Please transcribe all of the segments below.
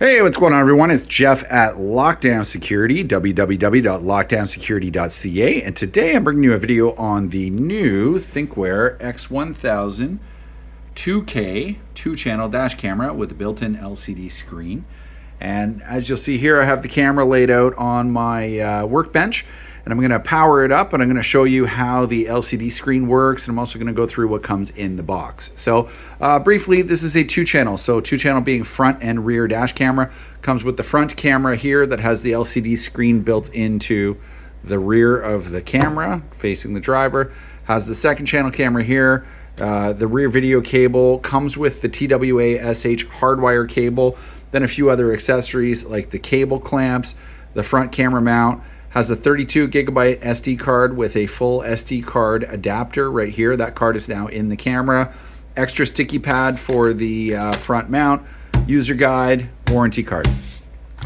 Hey, what's going on, everyone? It's Jeff at Lockdown Security, www.lockdownsecurity.ca, and today I'm bringing you a video on the new Thinkware X1000 2K 2-channel dash camera with a built-in LCD screen. And as you'll see here, I have the camera laid out on my workbench, and I'm going to power it up, and I'm going to show you how the LCD screen works, and I'm also going to go through what comes in the box. So briefly, this is a 2-channel. So 2-channel being front and rear dash camera. Comes with the front camera here that has the LCD screen built into the rear of the camera facing the driver. Has the second channel camera here. The rear video cable comes with the TWA-SH hardwire cable, then a few other accessories like the cable clamps. The front camera mount has a 32 gigabyte SD card with a full SD card adapter right here. That card is now in the camera. Extra sticky pad for the front mount, user guide, warranty card.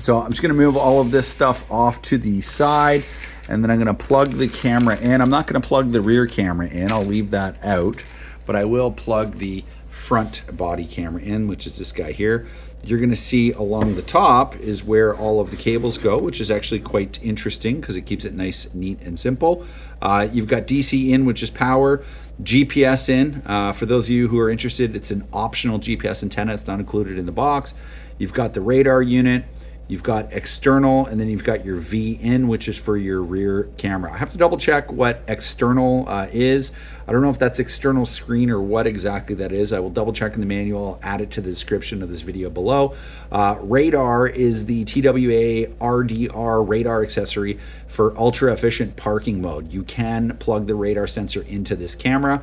So I'm just gonna move all of this stuff off to the side, and then I'm gonna plug the camera in. I'm not gonna plug the rear camera in, I'll leave that out, but I will plug the front body camera in, which is this guy here. You're going to see along the top is where all of the cables go, which is actually quite interesting because it keeps it nice, neat, and simple. You've got DC in, which is power, GPS in. For those of you who are interested, it's an optional GPS antenna. It's not included in the box. You've got the radar unit. You've got external, and then you've got your V in, which is for your rear camera. I have to double check what external is. I don't know if that's external screen or what exactly that is. I will double check in the manual, add it to the description of this video below. Radar is the TWA RDR radar accessory for ultra efficient parking mode. You can plug the radar sensor into this camera.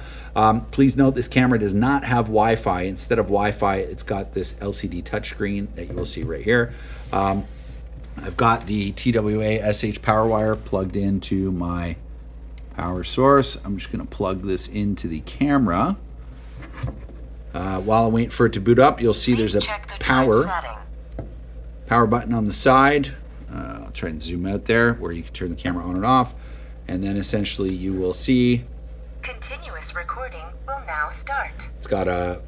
Please note this camera does not have Wi-Fi. Instead of Wi-Fi, it's got this LCD touchscreen that you will see right here. I've got the TWA-SH power wire plugged into my power source. I'm just going to plug this into the camera. While I wait for it to boot up, you'll see there's a power button on the side. I'll try and zoom out there where you can turn the camera on and off. And then essentially you will see continuous recording will now start. It's got a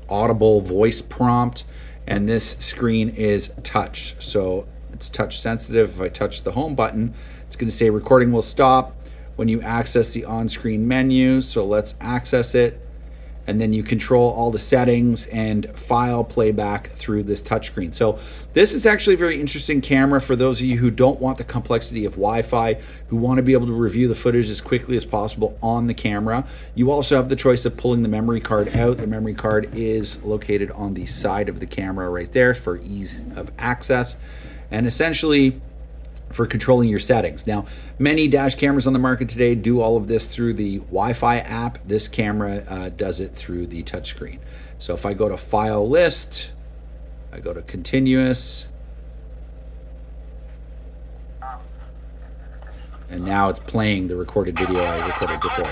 audible voice prompt. And this screen is touch, so it's touch sensitive. If I touch the home button, it's going to say recording will stop when you access the on-screen menu. So let's access it, and then you control all the settings and file playback through this touchscreen. So this is actually a very interesting camera for those of you who don't want the complexity of Wi-Fi, who want to be able to review the footage as quickly as possible on the camera. You also have the choice of pulling the memory card out. The memory card is located on the side of the camera right there for ease of access, and essentially for controlling your settings. Now, many dash cameras on the market today do all of this through the Wi-Fi app. This camera does it through the touchscreen. So if I go to File List, I go to Continuous, and now it's playing the recorded video I recorded before.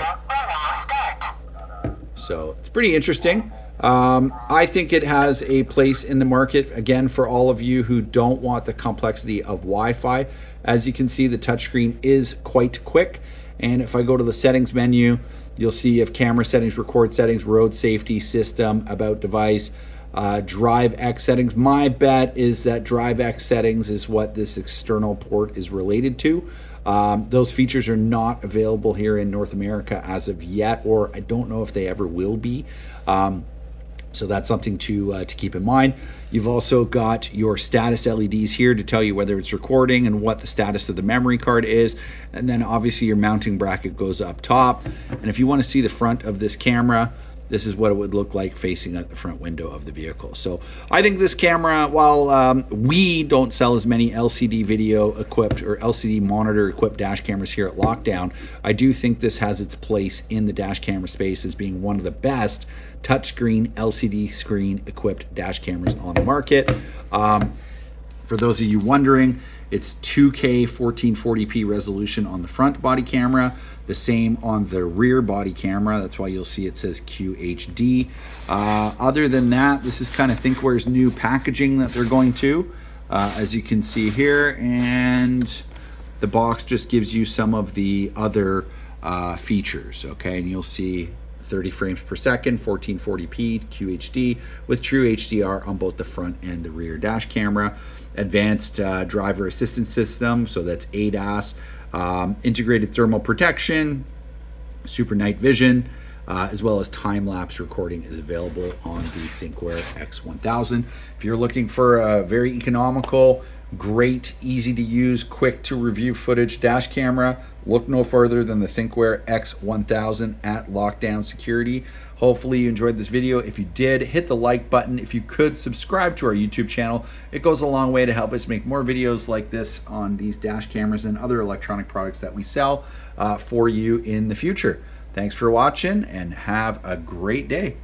So it's pretty interesting. I think it has a place in the market, again, for all of you who don't want the complexity of Wi-Fi. As you can see, the touchscreen is quite quick. And if I go to the settings menu, you'll see you have camera settings, record settings, road safety, system, about device, Drive X settings. My bet is that Drive X settings is what this external port is related to. Those features are not available here in North America as of yet, or I don't know if they ever will be. So that's something to keep in mind. You've also got your status LEDs here to tell you whether it's recording and what the status of the memory card is. And then obviously your mounting bracket goes up top. And if you want to see the front of this camera, this is what it would look like facing out the front window of the vehicle. So I think this camera, while we don't sell as many LCD video equipped or LCD monitor equipped dash cameras here at Lockdown, I do think this has its place in the dash camera space as being one of the best touchscreen LCD screen equipped dash cameras on the market. For those of you wondering, it's 2K 1440p resolution on the front body camera, the same on the rear body camera. That's why you'll see it says QHD. Other than that, this is kind of Thinkware's new packaging that they're going to, as you can see here. And the box just gives you some of the other features, okay? And you'll see 30 frames per second, 1440p QHD with true HDR on both the front and the rear dash camera. Advanced driver assistance system, so that's ADAS, integrated thermal protection, super night vision, as well as time-lapse recording is available on the Thinkware X1000. If you're looking for a very economical, great, easy to use, quick to review footage dash camera, look no further than the Thinkware X1000 at Lockdown Security. Hopefully you enjoyed this video. If you did, hit the like button. If you could, subscribe to our YouTube channel. It goes a long way to help us make more videos like this on these dash cameras and other electronic products that we sell for you in the future. Thanks for watching and have a great day.